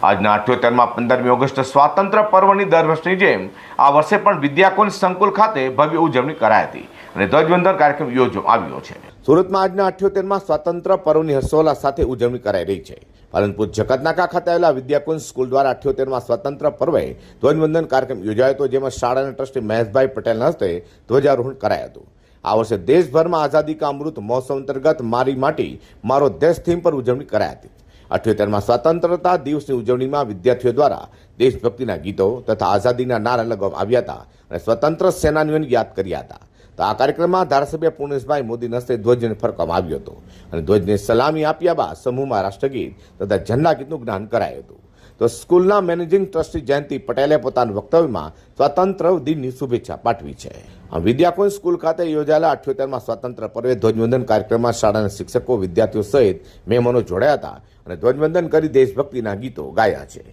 આજના 78માં 15મી ઓગસ્ટ સ્વાતંત્ર્ય પર્વની દર વર્ષની જેમ આ વર્ષે પણ વિદ્યાકુંજ સંકુલ ખાતે ભવ્ય ઉજવણી કરાઈ હતી અને ધ્વજવંદન કાર્યક્રમ યોજવામાં આવ્યો છે। સુરતમાં આજના 78માં સ્વાતંત્ર્ય પર્વની હર્ષોલ્લાસ સાથે ઉજવણી કરાઈ રહી છે। પાલનપુર જકાતનાકા ખાતે આવેલા વિદ્યાકુંજ સ્કૂલ દ્વારા 78માં સ્વાતંત્ર્ય પર્વે ધ્વજવંદન કાર્યક્રમ યોજાયો હતો, જેમાં શાળાના ટ્રસ્ટી મહેશભાઈ પટેલના હસ્તે ધ્વજારોહણ કરાયું હતું। આ વર્ષે દેશભરમાં આઝાદી કા અમૃત મહોત્સવ અંતર્ગત મારી માટી મારો દેશ થીમ પર ઉજવણી કરાઈ હતી। 78માં સ્વતંત્રતા દિવસની ઉજવણીમાં વિદ્યાર્થીઓ દ્વારા દેશભક્તિના ગીતો તથા આઝાદીના નારા લગાવવામાં આવ્યા હતા અને સ્વતંત્ર સેનાનીઓને યાદ કર્યા હતા। તો આ કાર્યક્રમમાં ધારાસભ્ય પૂર્ણેશભાઈ મોદીના હસ્તે ધ્વજને ફરકાવવામાં આવ્યો હતો અને ધ્વજને સલામી આપ્યા બાદ સમૂહમાં રાષ્ટ્રગીત તથા ઝંડા ગીતનું જ્ઞાન કરાયું હતું। તો સ્કૂલના મેનેજિંગ ટ્રસ્ટી જયંતિ પટેલે પોતાના વક્તવ્યમાં સ્વાતંત્ર્ય દિનની શુભેચ્છા પાઠવી છે। વિદ્યાકુંજ સ્કૂલ ખાતે યોજાયેલા 78માં સ્વાતંત્ર્ય પર્વે ધ્વજવંદન કાર્યક્રમમાં શાળાના શિક્ષકો, વિદ્યાર્થીઓ સહિત મહેમાનો જોડાયા હતા અને ધ્વજવંદન કરી દેશભક્તિના ગીતો ગાયા છે।